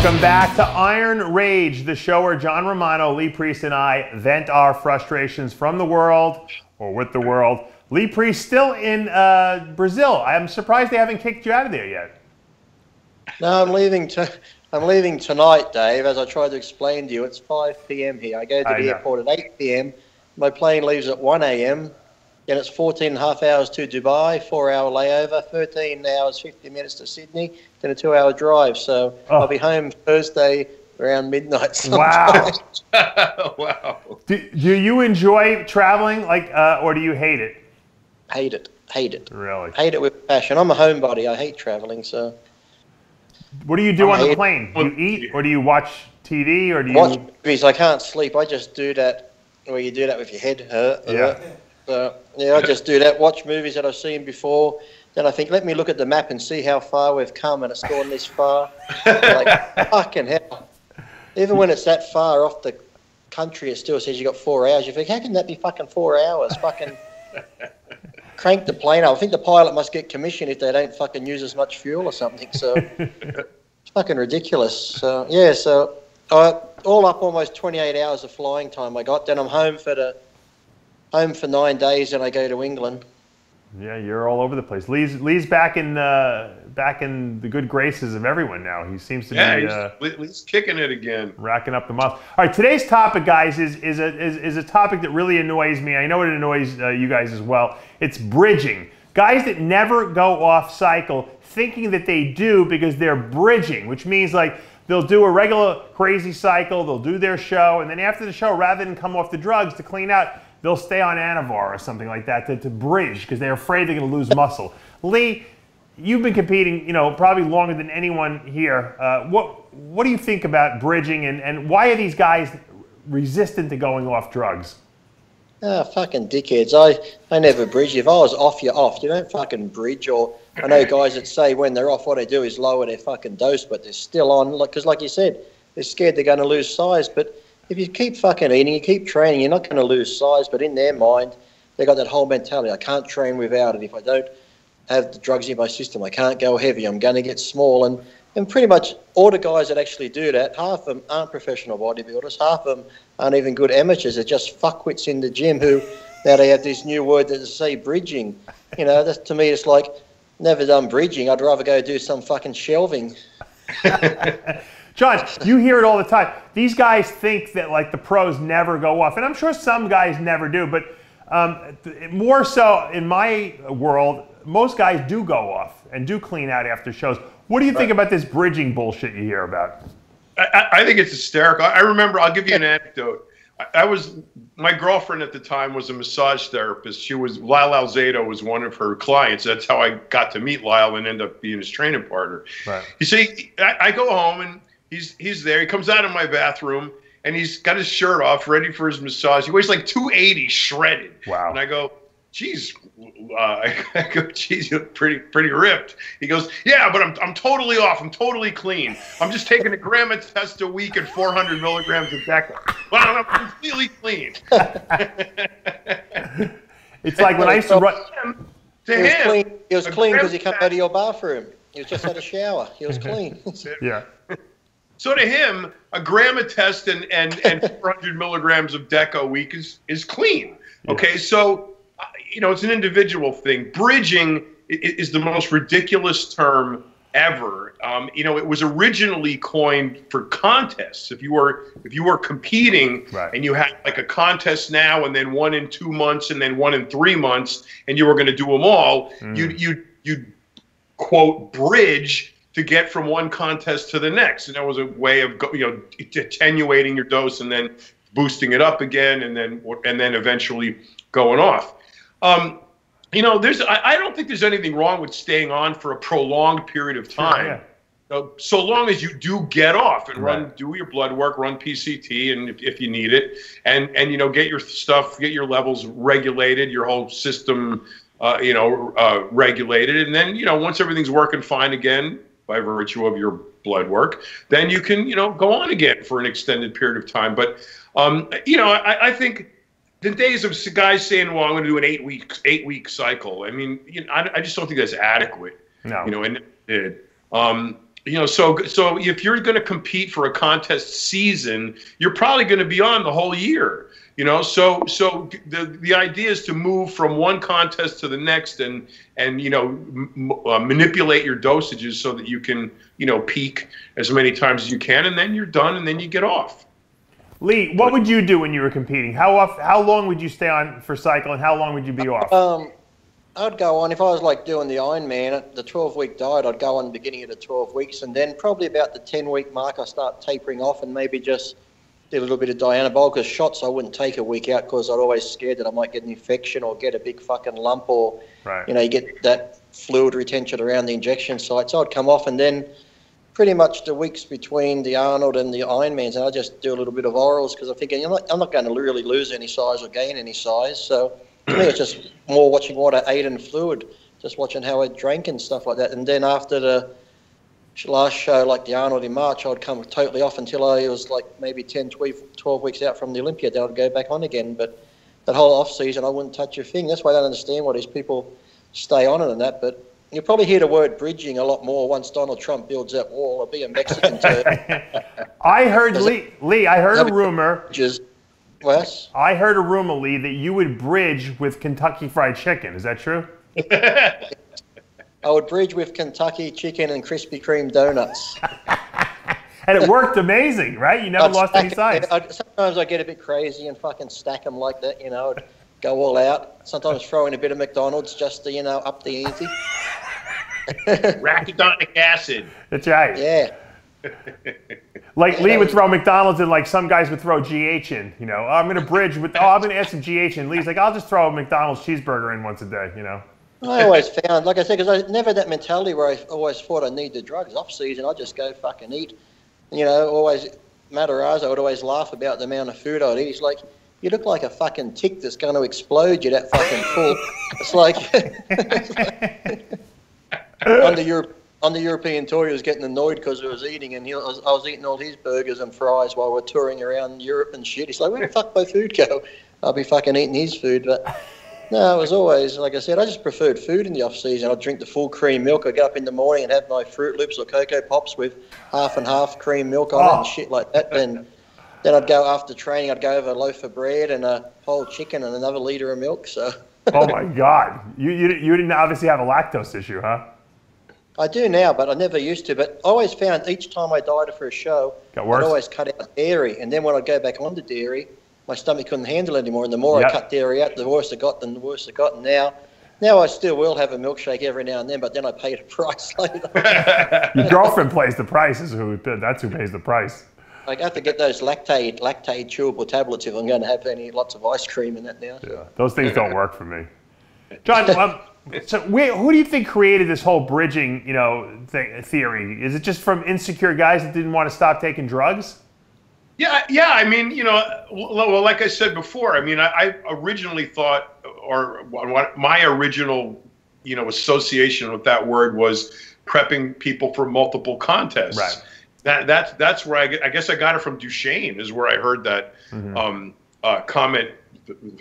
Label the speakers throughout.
Speaker 1: Welcome back to Iron Rage, the show where John Romano, Lee Priest, and I vent our frustrations from the world or with the world. Lee Priest still in Brazil. I'm surprised they haven't kicked you out of there yet.
Speaker 2: No, I'm leaving tonight, Dave. As I tried to explain to you, it's 5 p.m. here. I go to the airport at 8 p.m. My plane leaves at 1 a.m. Then it's 14 and a half hours to Dubai, 4-hour layover, 13 hours, 50 minutes to Sydney, then a 2-hour drive. So I'll be home Thursday around midnight sometime.
Speaker 1: Wow. Wow. Do you enjoy traveling, or do you hate it?
Speaker 2: Hate it. Hate it.
Speaker 1: Really?
Speaker 2: Hate it with passion. I'm a homebody. I hate traveling, so...
Speaker 1: What do you do on the plane? Do you eat, or do you watch TV, or do you...
Speaker 2: Watch movies. I can't sleep. I just do that, where you do that with your head hurt.
Speaker 1: Yeah.
Speaker 2: So, yeah, I just do that. Watch movies that I've seen before. Then I think, let me look at the map and see how far we've come, and it's gone this far. Like, fucking hell. Even when it's that far off the country, it still says you got 4 hours. You think, how can that be fucking 4 hours? Fucking crank the plane up. I think the pilot must get commission if they don't fucking use as much fuel or something. So it's fucking ridiculous. So, yeah, so all up almost 28 hours of flying time I got. Then I'm home for 9 days, and I go to England.
Speaker 1: Yeah, you're all over the place. Lee's back in the good graces of everyone now. He seems to be
Speaker 3: Lee's kicking it again,
Speaker 1: racking up the muscle. All right, today's topic, guys, is a topic that really annoys me. I know it annoys you guys as well. It's bridging. Guys that never go off cycle, thinking that they do because they're bridging, which means like they'll do a regular crazy cycle, they'll do their show, and then after the show, rather than come off the drugs to clean out, they'll stay on Anavar or something like that to bridge because they're afraid they're going to lose muscle. Lee, you've been competing, probably longer than anyone here. What do you think about bridging, and why are these guys resistant to going off drugs?
Speaker 2: Fucking dickheads. I never bridge. If I was off, you're off. You don't fucking bridge. Or I know guys that say when they're off, what they do is lower their fucking dose, but they're still on. Because like you said, they're scared they're going to lose size. But if you keep fucking eating, you keep training, you're not going to lose size. But in their mind, they got that whole mentality. I can't train without it. If I don't have the drugs in my system, I can't go heavy. I'm going to get small. And pretty much all the guys that actually do that, half of them aren't professional bodybuilders. Half of them aren't even good amateurs. They're just fuckwits in the gym who now they have this new word that they say bridging. That's, to me, it's like never done bridging. I'd rather go do some fucking shelving.
Speaker 1: John, you hear it all the time. These guys think that like the pros never go off, and I'm sure some guys never do, but more so in my world, most guys do go off and do clean out after shows. What do you think about this bridging bullshit you hear about?
Speaker 3: I think it's hysterical. I remember, I'll give you an anecdote. My girlfriend at the time was a massage therapist. Lyle Alzado was one of her clients. That's how I got to meet Lyle and end up being his training partner. Right. You see, I go home and he's there. He comes out of my bathroom and he's got his shirt off, ready for his massage. He weighs like 280, shredded. Wow. And I go, geez, geez, you look pretty ripped. He goes, yeah, but I'm totally off. I'm totally clean. I'm just taking a gram of test a week and 400 milligrams of DECA. Well, I'm completely clean.
Speaker 1: It's like when I used to run.
Speaker 2: He was clean because he came out of your bathroom. He was just had a shower. He was clean.
Speaker 1: Yeah.
Speaker 3: So to him, a gram of test and 400 milligrams of DECA a week is clean. Okay, so it's an individual thing. Bridging is the most ridiculous term ever. It was originally coined for contests. If you were competing and you had like a contest now and then one in 2 months and then one in 3 months and you were going to do them all, you'd quote bridge to get from one contest to the next, and that was a way of attenuating your dose and then boosting it up again, and then eventually going off. I don't think there's anything wrong with staying on for a prolonged period of time, so long as you do get off and do your blood work, run PCT, and if you need it, and get your stuff, get your levels regulated, your whole system, regulated, and then once everything's working fine again, by virtue of your blood work, then you can, go on again for an extended period of time. But, I think the days of guys saying, well, I'm going to do an 8-week cycle. I mean, I just don't think that's adequate. No. And So if you're going to compete for a contest season, you're probably going to be on the whole year. So the idea is to move from one contest to the next and manipulate your dosages so that you can peak as many times as you can, and then you're done, and then you get off.
Speaker 1: Lee, what would you do when you were competing? How long would you stay on for cycle, and how long would you be off?
Speaker 2: I'd go on, if I was like doing the Ironman, the 12-week diet, I'd go on the beginning of the 12 weeks, and then probably about the 10-week mark, I start tapering off and maybe just do a little bit of dianabol, because shots I wouldn't take a week out because I'd always scared that I might get an infection or get a big fucking lump, or, you get that fluid retention around the injection site. So I'd come off, and then pretty much the weeks between the Arnold and the Ironmans, and I just do a little bit of orals, because I'm thinking I'm not going to really lose any size or gain any size. So to me, it's just more watching what I ate and fluid, just watching how I drank and stuff like that. And then after the last show, like the Arnold in March, I'd come totally off until I was like maybe 10, 12 weeks out from the Olympia. Then I'd go back on again. But that whole off season, I wouldn't touch a thing. That's why I don't understand why these people stay on it and that. But you'll probably hear the word bridging a lot more once Donald Trump builds that wall. I'll be a Mexican too.
Speaker 1: I heard, Lee, I heard a rumor.
Speaker 2: Wes?
Speaker 1: I heard a rumor, Lee, that you would bridge with Kentucky Fried Chicken. Is that true?
Speaker 2: I would bridge with Kentucky chicken and Krispy Kreme donuts.
Speaker 1: And it worked amazing, right? You never lost any size.
Speaker 2: Sometimes I get a bit crazy and fucking stack them like that, I'd go all out. Sometimes throw in a bit of McDonald's just to, up the ante.
Speaker 3: Arachidonic acid.
Speaker 1: That's right.
Speaker 2: Yeah.
Speaker 1: Like Lee would throw McDonald's and like some guys would throw GH in, I'm going to bridge with, I'm going to add some GH in. Lee's like, I'll just throw a McDonald's cheeseburger in once a day,
Speaker 2: I always found, like I said, because I never had that mentality where I always thought I need the drugs. Off season, I just go fucking eat. Always, Matarazzo would always laugh about the amount of food I'd eat. He's like, you look like a fucking tick that's going to explode. You're that fucking full. It's like on the European tour, he was getting annoyed because I was eating, and I was eating all his burgers and fries while we're touring around Europe and shit. He's like, where the fuck my food go? I'll be fucking eating his food. But no, it was always, like I said, I just preferred food in the off season. I'd drink the full cream milk. I'd get up in the morning and have my Fruit Loops or Cocoa Pops with half and half cream milk on it and shit like that. Then I'd go after training. I'd go over a loaf of bread and a whole chicken and another liter of milk. So.
Speaker 1: Oh my God, you didn't obviously have a lactose issue, huh?
Speaker 2: I do now, but I never used to. But I always found each time I dieted for a show, I'd always cut out dairy. And then when I'd go back onto dairy, my stomach couldn't handle it anymore. And the more I cut dairy out, the worse it got, and the worse it got. And now I still will have a milkshake every now and then, but then I pay the price later.
Speaker 1: Your girlfriend pays the price. That's who pays the price.
Speaker 2: I have to get those lactate chewable tablets if I'm going to have lots of ice cream in that now.
Speaker 1: Yeah, those things don't work for me. John, so who do you think created this whole bridging, theory? Is it just from insecure guys that didn't want to stop taking drugs?
Speaker 3: Yeah. I mean, well, like I said before, I mean, I originally thought, or my original, association with that word was prepping people for multiple contests. Right. That's where I guess I got it from Duchesne, is where I heard that comment,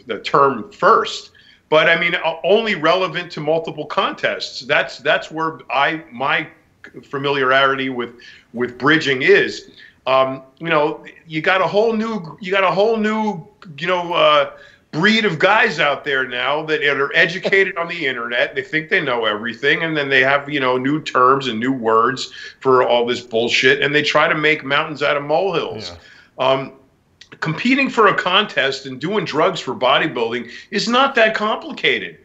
Speaker 3: the term first. But I mean, only relevant to multiple contests. That's where my familiarity with bridging is. You got a whole new breed of guys out there now that are educated on the internet. They think they know everything, and then they have new terms and new words for all this bullshit, and they try to make mountains out of molehills. Yeah. Competing for a contest and doing drugs for bodybuilding is not that complicated,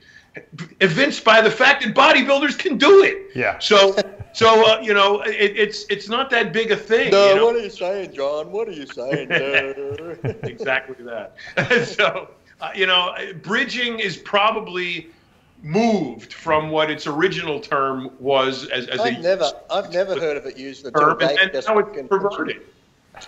Speaker 3: evinced by the fact that bodybuilders can do it. Yeah. So it's not that big a thing.
Speaker 2: No, what are you saying, John? What are you saying?
Speaker 3: Exactly that. So, bridging is probably moved from what its original term was
Speaker 2: I've never heard of it used the
Speaker 3: term, and now it's perverted.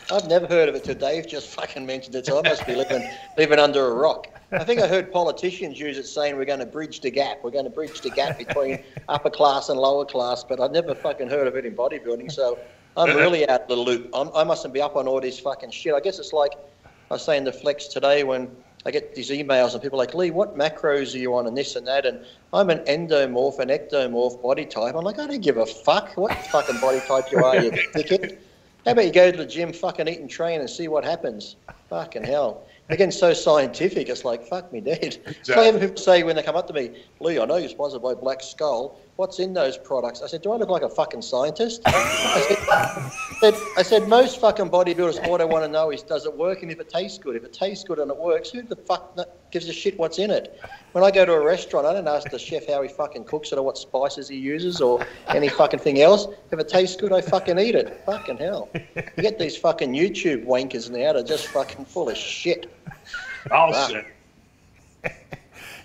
Speaker 2: I've never heard of it till Dave just fucking mentioned it, so I must be living under a rock. I think I heard politicians use it saying we're going to bridge the gap. We're going to bridge the gap between upper class and lower class, but I've never fucking heard of it in bodybuilding, so I'm really out of the loop. I mustn't be up on all this fucking shit. I guess it's like I was saying to Flex today when I get these emails and people are like, Lee, what macros are you on and this and that? And I'm an endomorph, an ectomorph body type. I'm like, I don't give a fuck what fucking body type you are, you dickhead. How about you go to the gym, fucking eat and train and see what happens? Fucking hell. They're getting so scientific, it's like, fuck me dead. Exactly. So even people say when they come up to me, Lee, I know you're sponsored by Black Skull. What's in those products? I said, do I look like a fucking scientist? I said, most fucking bodybuilders, all they want to know is, does it work and if it tastes good? If it tastes good and it works, who the fuck gives a shit what's in it? When I go to a restaurant, I don't ask the chef how he fucking cooks it or what spices he uses or any fucking thing else. If it tastes good, I fucking eat it. Fucking hell. You get these fucking YouTube wankers now that are just fucking full of shit.
Speaker 3: I'll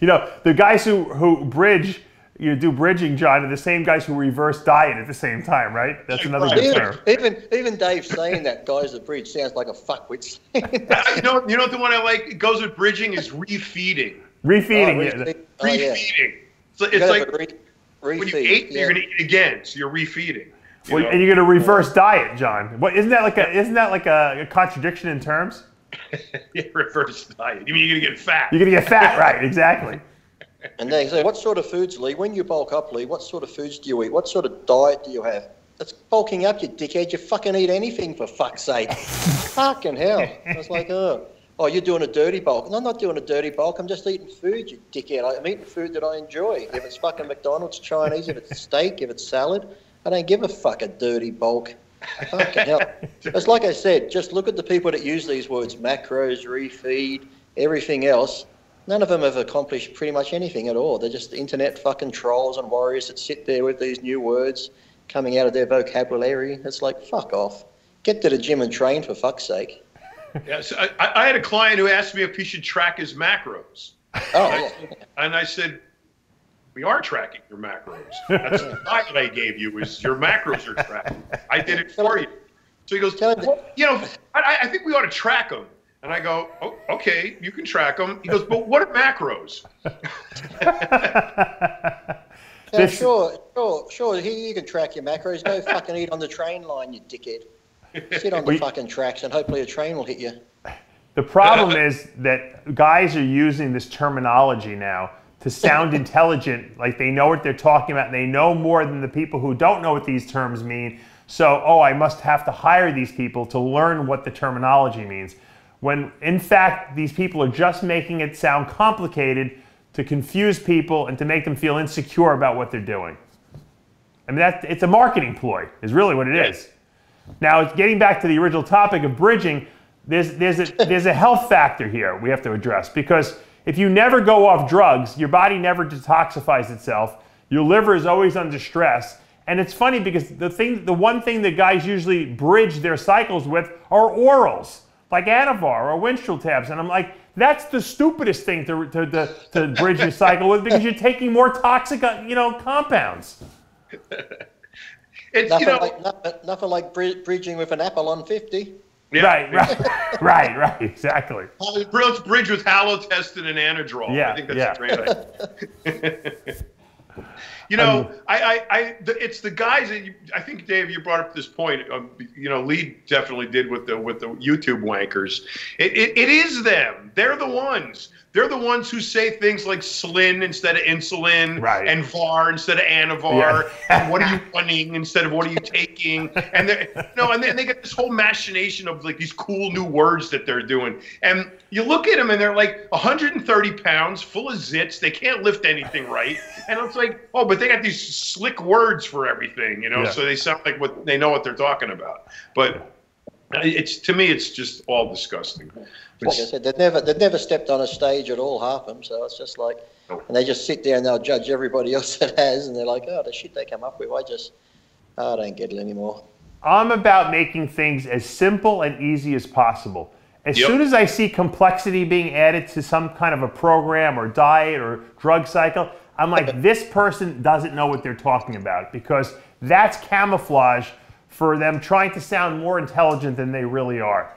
Speaker 1: You know, the guys who bridge, do bridging, John, are the same guys who reverse diet at the same time, right? That's another good term.
Speaker 2: Even Dave saying that, guys that bridge, sounds like a fuckwit.
Speaker 3: You know the one I like, it goes with bridging is refeeding.
Speaker 1: Refeeding,
Speaker 3: refeeding. So it's like when you ate, you're going to eat again, so you're refeeding.
Speaker 1: And you're going to reverse diet, John. What isn't that like a contradiction in terms?
Speaker 3: Yeah, reverse diet. You mean you're going to get fat?
Speaker 1: You're going to get fat, right? Exactly.
Speaker 2: And they say, what sort of foods, Lee? When you bulk up, Lee, what sort of foods do you eat? What sort of diet do you have? That's bulking up, you dickhead. You fucking eat anything, for fuck's sake. Fucking hell. I was like, oh, you're doing a dirty bulk. No, I'm not doing a dirty bulk. I'm just eating food, you dickhead. I'm eating food that I enjoy. If it's fucking McDonald's, Chinese, if it's steak, if it's salad, I don't give a fuck a dirty bulk. Fucking hell. It's like I said, just look at the people that use these words, macros, refeed, everything else. None of them have accomplished pretty much anything at all. They're just internet fucking trolls and warriors that sit there with these new words coming out of their vocabulary. It's like, fuck off. Get to the gym and train, for fuck's sake.
Speaker 3: Yeah, so I had a client who asked me if he should track his macros. And I said, we are tracking your macros. That's the diet I gave you, is your macros are tracked. I did it for you. So he goes, I think we ought to track them. And I go, oh, okay, you can track them. He goes, but what are macros?
Speaker 2: Yeah, sure. You can track your macros. Go fucking eat on the train line, you dickhead. Sit on the fucking tracks and hopefully a train will hit you.
Speaker 1: The problem is that guys are using this terminology now to sound intelligent, like they know what they're talking about, and they know more than the people who don't know what these terms mean. So, I must have to hire these people to learn what the terminology means. When, in fact, these people are just making it sound complicated to confuse people and to make them feel insecure about what they're doing. I mean, it's a marketing ploy, is really what it is. Now, getting back to the original topic of bridging, there's a health factor here we have to address, because if you never go off drugs, your body never detoxifies itself, your liver is always under stress, and it's funny because the one thing that guys usually bridge their cycles with are orals, like Anavar or Winstrol tabs, and I'm like, that's the stupidest thing to bridge your cycle with, because you're taking more toxic, compounds.
Speaker 2: It's, nothing like bridging with an apple on 50.
Speaker 3: Yeah.
Speaker 1: Right, exactly.
Speaker 3: Let's bridge with halotestin and anadrol.
Speaker 1: Yeah,
Speaker 3: I think that's a great idea. It's the guys that I think, Dave, you brought up this point. Lee definitely did with the YouTube wankers. It is them. They're the ones. They're the ones who say things like Slin instead of insulin,
Speaker 1: right,
Speaker 3: and VAR instead of Anavar, and what are you running instead of what are you taking, and they get this whole machination of like these cool new words that they're doing, and you look at them and they're like 130 pounds, full of zits, they can't lift anything right, and it's like, oh, but they got these slick words for everything, so they sound like they know what they're talking about, but to me it's just all disgusting.
Speaker 2: Like I said, they've never stepped on a stage at all, half of them. So it's just like, and they just sit there and they'll judge everybody else that has, and they're like, oh, the shit they come up with, I don't get it anymore.
Speaker 1: I'm about making things as simple and easy as possible. As soon as I see complexity being added to some kind of a program or diet or drug cycle, I'm like, this person doesn't know what they're talking about, because that's camouflage for them trying to sound more intelligent than they really are.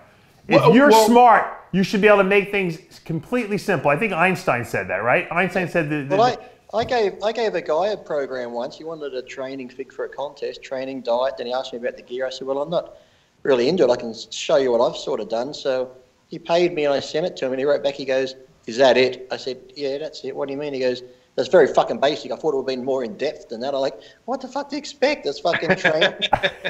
Speaker 1: If you're smart, you should be able to make things completely simple. I think Einstein said that, right? Einstein said that.
Speaker 2: I gave a guy a program once. He wanted a training fig for a contest, training diet. Then he asked me about the gear. I said, well, I'm not really into it. I can show you what I've sort of done. So he paid me and I sent it to him. And he wrote back, he goes, is that it? I said, yeah, that's it. What do you mean? He goes, that's very fucking basic. I thought it would have been more in depth than that. I'm like, what the fuck do you expect? That's fucking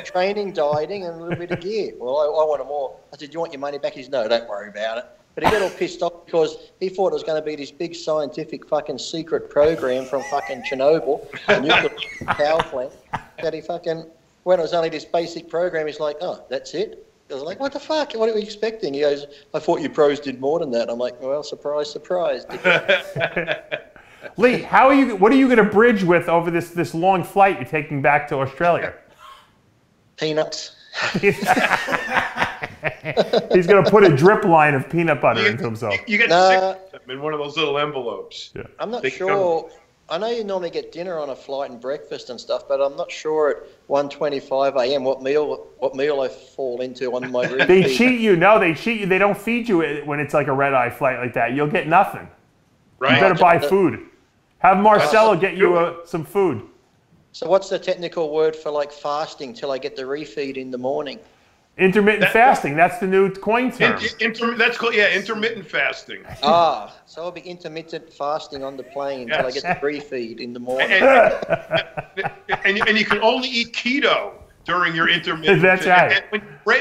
Speaker 2: training, dieting, and a little bit of gear. Well, I want more. I said, do you want your money back? He said, no, don't worry about it. But he got all pissed off because he thought it was going to be this big scientific fucking secret program from fucking Chernobyl, a nuclear power plant, that he fucking, when it was only this basic program, he's like, oh, that's it? I was like, what the fuck? What are we expecting? He goes, I thought you pros did more than that. I'm like, well, surprise, surprise.
Speaker 1: Lee, what are you going to bridge with over this long flight you're taking back to Australia?
Speaker 2: Peanuts.
Speaker 1: He's going to put a drip line of peanut butter into himself.
Speaker 3: You get 6 of them in one of those little envelopes.
Speaker 1: Yeah.
Speaker 2: I'm not sure. I know you normally get dinner on a flight and breakfast and stuff, but I'm not sure at 1:25 a.m. what meal I fall into on my refeed.
Speaker 1: They cheat you. No, they cheat you. They don't feed you when it's like a red-eye flight like that. You'll get nothing.
Speaker 3: Right.
Speaker 1: You better buy food. Have Marcelo get you some food.
Speaker 2: So what's the technical word for like fasting till I get the refeed in the morning?
Speaker 1: Intermittent fasting. That's the new coin term.
Speaker 3: That's called, intermittent fasting.
Speaker 2: Ah, so I'll be intermittent fasting on the plane until I get the refeed in the morning.
Speaker 3: And you can only eat keto during your intermittent.
Speaker 1: That's right.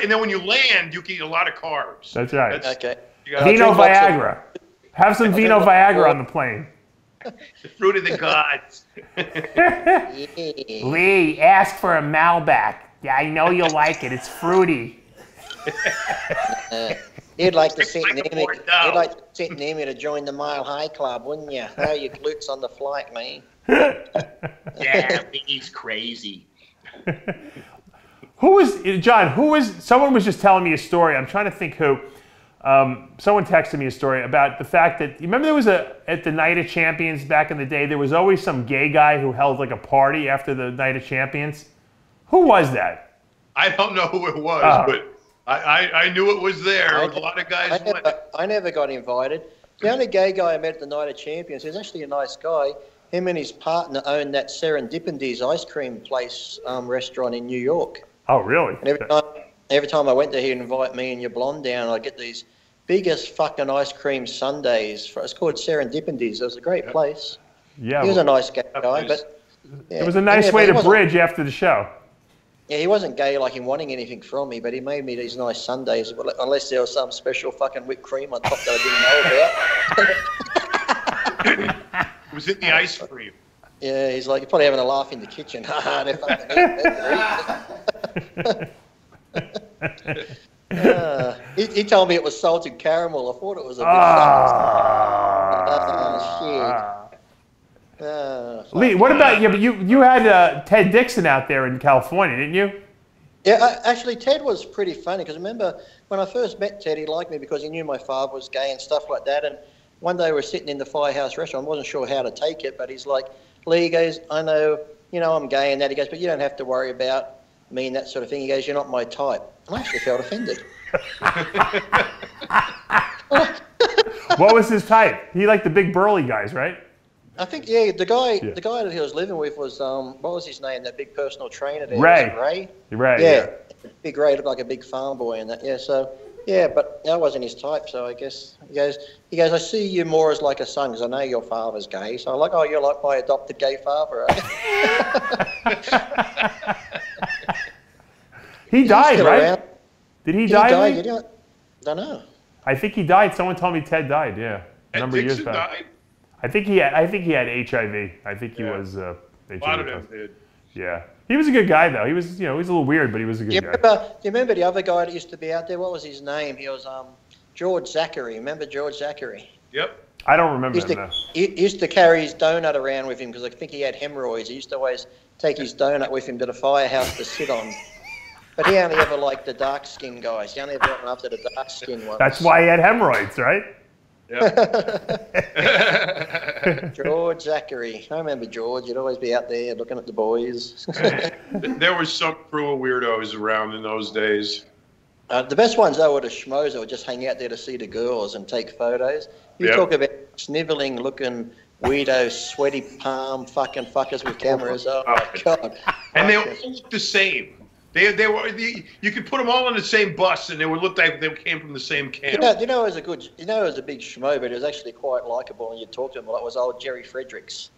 Speaker 3: And then when you land, you can eat a lot of carbs.
Speaker 1: That's right.
Speaker 2: Okay.
Speaker 1: Vino Viagra. Have some Vino Viagra on the plane.
Speaker 3: The fruit of the gods.
Speaker 1: Lee, ask for a Malbec. Yeah, I know you'll like it. It's fruity.
Speaker 2: You'd like to sit near me. You'd like to sit near me to join the Mile High Club, wouldn't you? How your glutes on the flight, man?
Speaker 3: Yeah, he's crazy.
Speaker 1: Someone was just telling me a story. I'm trying to think who. Someone texted me a story about the fact that, you remember there was at the Night of Champions back in the day, there was always some gay guy who held like a party after the Night of Champions? Who was that?
Speaker 3: I don't know who it was, but I knew it was there. A lot of guys went.
Speaker 2: I never got invited. The only gay guy I met at the Night of Champions, he's actually a nice guy. Him and his partner owned that Serendipity's ice cream place restaurant in New York.
Speaker 1: Oh, really?
Speaker 2: And every time I went there, he'd invite me and your blonde down. I'd get these biggest fucking ice cream sundaes. It's called Serendipity's. It was a great place.
Speaker 1: Yeah,
Speaker 2: he was a nice gay guy, but
Speaker 1: it was a nice way to bridge after the show.
Speaker 2: Yeah, he wasn't gay like him wanting anything from me, but he made me these nice sundaes, unless there was some special fucking whipped cream on top that I didn't know about.
Speaker 3: It was in the ice cream.
Speaker 2: Yeah, he's like, you're probably having a laugh in the kitchen. They're fucking he told me it was salted caramel. I thought it was a bit
Speaker 1: Lee, what about you? But you had Ted Dixon out there in California, didn't you?
Speaker 2: Yeah, actually, Ted was pretty funny because remember when I first met Ted, he liked me because he knew my father was gay and stuff like that. And one day we were sitting in the Firehouse restaurant. I wasn't sure how to take it, but he's like, Lee goes, I know, I'm gay and that. He goes, but you don't have to worry about me and that sort of thing. He goes, you're not my type. And I actually felt offended.
Speaker 1: What was his type? He liked the big burly guys, right?
Speaker 2: I think, the guy that he was living with was, what was his name? That big personal trainer there.
Speaker 1: Ray.
Speaker 2: Ray? Yeah. Big Ray, looked like a big farm boy and that. Yeah, so, but that wasn't his type. So I guess, he goes, I see you more as like a son because I know your father's gay. So I'm like, oh, you're like my adopted gay father, right?
Speaker 1: He died, right? Around. Did he die?
Speaker 2: I don't know.
Speaker 1: I think he died. Someone told me Ted died, yeah. A number of years back. Died? I think he had HIV. I think he was HIV.
Speaker 3: A lot of them did.
Speaker 1: Yeah. He was a good guy though. He was, he was a little weird, but he was a good guy.
Speaker 2: Do you remember the other guy that used to be out there? What was his name? He was George Zachary. Remember George Zachary?
Speaker 3: Yep.
Speaker 1: I don't remember him though.
Speaker 2: He used to carry his donut around with him because I think he had hemorrhoids. He used to always take his donut with him to the firehouse to sit on. But he only ever liked the dark-skinned guys. He only ever went after the dark-skinned ones.
Speaker 1: That's why he had hemorrhoids, right?
Speaker 3: Yep.
Speaker 2: George Zachary. I remember George. He'd always be out there looking at the boys.
Speaker 3: There was some crew of weirdos around in those days.
Speaker 2: The best ones, though, were the schmoes that would just hang out there to see the girls and take photos. You talk about snivelling-looking weirdos, sweaty palm fuckers with cameras. Oh, my God.
Speaker 3: And they all look the same. You could put them all in the same bus, and they would look like they came from the same camp.
Speaker 2: You know, it was a big schmo, but it was actually quite likable, and you talk to him. Well, it was old Jerry Fredericks.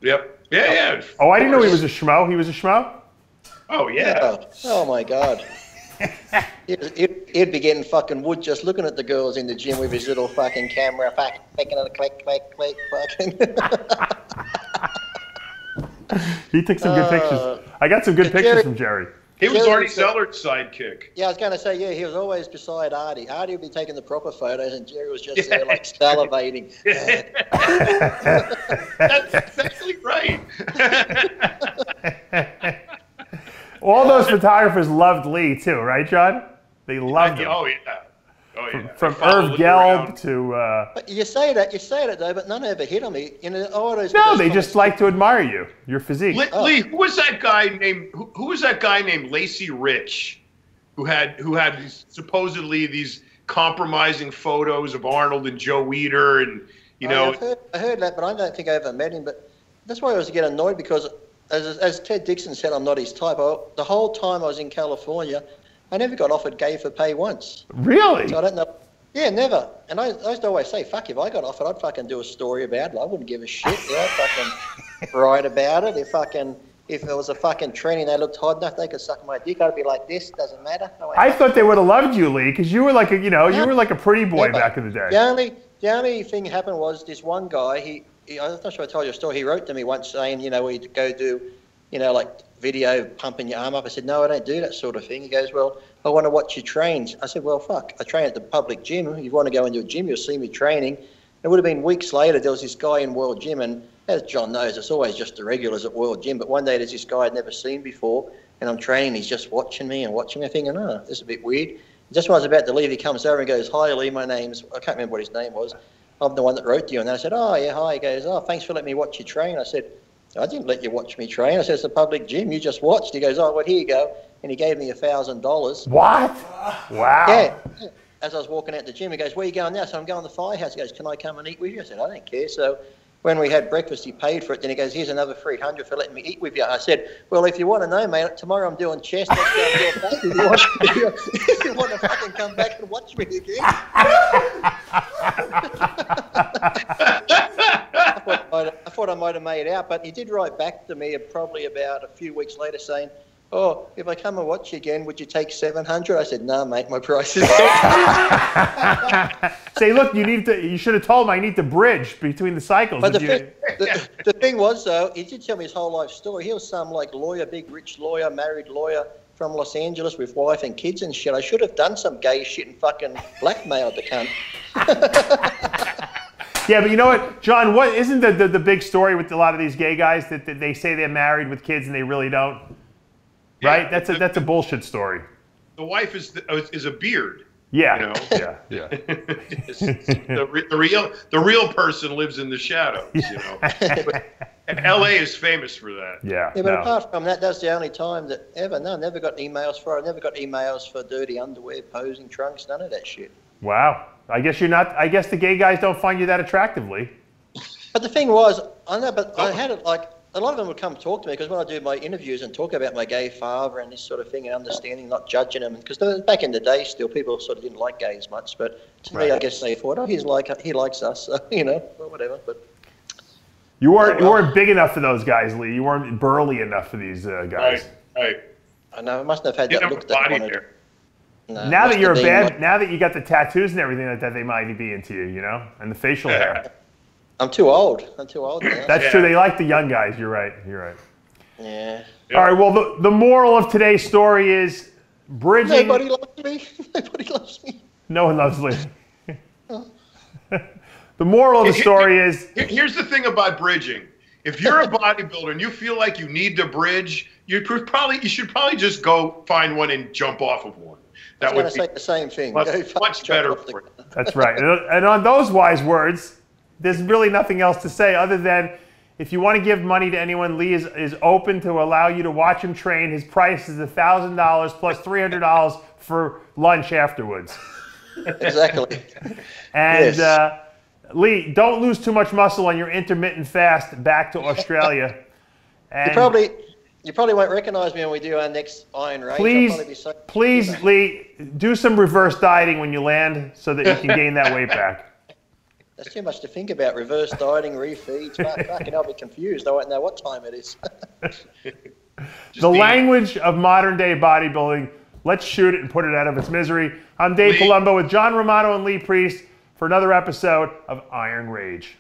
Speaker 3: Yep. Yeah.
Speaker 1: Oh, I didn't know he was a schmo. He was a schmo?
Speaker 3: Oh, yeah.
Speaker 2: Oh my God. He'd be getting fucking wood just looking at the girls in the gym with his little fucking camera, making it a click, fucking.
Speaker 1: He took some good pictures. I got some good pictures from Jerry.
Speaker 3: He was Artie Zeller's sidekick.
Speaker 2: Yeah, I was going to say, yeah, he was always beside Artie. Artie would be taking the proper photos, and Jerry was just there, like, salivating.
Speaker 3: That's exactly right.
Speaker 1: All those photographers loved Lee, too, right, John? They loved him.
Speaker 3: Oh, yeah. Oh, yeah.
Speaker 1: From Irv Gelb to...
Speaker 2: But you say that though, but none ever hit on me. You know,
Speaker 1: no, they just like to admire you, your physique.
Speaker 3: Lee, who was that guy named Lacey Rich, who had supposedly these compromising photos of Arnold and Joe Weider, and
Speaker 2: I heard that, but I don't think I ever met him. But that's why I was getting annoyed, because as Ted Dixon said, I'm not his type. The whole time I was in California, I never got offered gay for pay once.
Speaker 1: Really?
Speaker 2: So I don't know. Yeah, never. And I used to always say, fuck, if I got offered, I'd fucking do a story about it. I wouldn't give a shit. I'd fucking write about it. If it was a fucking training, they looked hot enough, they could suck my dick. I'd be like, this doesn't matter.
Speaker 1: I thought they would have loved you, Lee, because you were like you were like a pretty boy back in the day.
Speaker 2: The only thing that happened was this one guy, I'm not sure I told you a story. He wrote to me once saying, we'd go do, like video pumping your arm up. I said, no, I don't do that sort of thing. He goes, well, I want to watch you train. I said, well, fuck, I train at the public gym. If you want to go into a gym, you'll see me training. It would have been weeks later, there was this guy in World Gym, and as John knows, it's always just the regulars at World Gym, but one day there's this guy I'd never seen before, and I'm training, he's just watching me, thinking, this is a bit weird. Just when I was about to leave, he comes over and goes, hi, Lee, my name's, I can't remember what his name was, I'm the one that wrote to you. And then I said, oh, yeah, hi. He goes, oh, thanks for letting me watch you train. I said, I didn't let you watch me train. I said, it's a public gym, you just watched. He goes, oh, well, here you go. And he gave me $1,000.
Speaker 1: What? Wow.
Speaker 2: Yeah. As I was walking out the gym, he goes, where are you going now? So I'm going to the firehouse. He goes, can I come and eat with you? I said, I don't care. So when we had breakfast, he paid for it. Then he goes, here's another $300 for letting me eat with you. I said, well, if you want to know, mate, tomorrow I'm doing chest. Let's go and do a back if you want to fucking come back and watch me again. I thought I might have made out, but he did write back to me probably about a few weeks later saying, oh, if I come and watch you again, would you take $700? I said, no, mate, my price is
Speaker 1: Say, look, you should have told him I need to bridge between the cycles.
Speaker 2: But the thing was, though, he did tell me his whole life story. He was some lawyer, big rich lawyer, married lawyer from Los Angeles with wife and kids and shit. I should have done some gay shit and fucking blackmailed the cunt.
Speaker 1: Yeah, but you know what, John, what isn't the big story with a lot of these gay guys that they say they're married with kids and they really don't? Right?
Speaker 3: Yeah,
Speaker 1: that's a bullshit story.
Speaker 3: The wife is a beard.
Speaker 1: Yeah.
Speaker 3: Yeah. the real person lives in the shadows, And LA is famous for that.
Speaker 1: Yeah.
Speaker 2: Yeah, but apart from that, that's the only time that never got emails for it. I never got emails for dirty underwear, posing trunks, none of that shit.
Speaker 1: Wow. I guess the gay guys don't find you that attractively.
Speaker 2: But the thing was, I know, but I had it like, a lot of them would come talk to me because when I do my interviews and talk about my gay father and this sort of thing and understanding, not judging them, because back in the day still people sort of didn't like gays much, but to me I guess they thought, oh, he likes us, so, well, whatever. But
Speaker 1: you weren't big enough for those guys, Lee. You weren't burly enough for these guys.
Speaker 3: Right.
Speaker 2: I know, I must have had that look that I wanted. No,
Speaker 1: now that you're now that you got the tattoos and everything like that, they might be into you, and the facial hair.
Speaker 2: I'm too old now.
Speaker 1: That's true. They like the young guys. You're right.
Speaker 2: Yeah.
Speaker 1: All right. Well, the moral of today's story is bridging.
Speaker 2: Nobody loves me.
Speaker 1: No one loves Lee. The moral of the story is...
Speaker 3: Here's the thing about bridging. If you're a bodybuilder and you feel like you need to bridge, you should probably just go find one and jump off of one.
Speaker 2: That would say the same thing.
Speaker 3: Much better for you.
Speaker 1: That's right. And on those wise words, there's really nothing else to say other than if you want to give money to anyone, Lee is open to allow you to watch him train. His price is $1,000 plus $300 for lunch afterwards.
Speaker 2: Exactly.
Speaker 1: And Lee, don't lose too much muscle on your intermittent fast back to Australia. And
Speaker 2: You probably won't recognise me when we do our next Iron Rage.
Speaker 1: Please, Lee, do some reverse dieting when you land so that you can gain that weight back.
Speaker 2: That's too much to think about. Reverse dieting, refeeds. Fucking, I'll be confused. I won't know what time it is.
Speaker 1: The language of modern day bodybuilding. Let's shoot it and put it out of its misery. I'm Dave Palumbo with John Romano and Lee Priest for another episode of Iron Rage.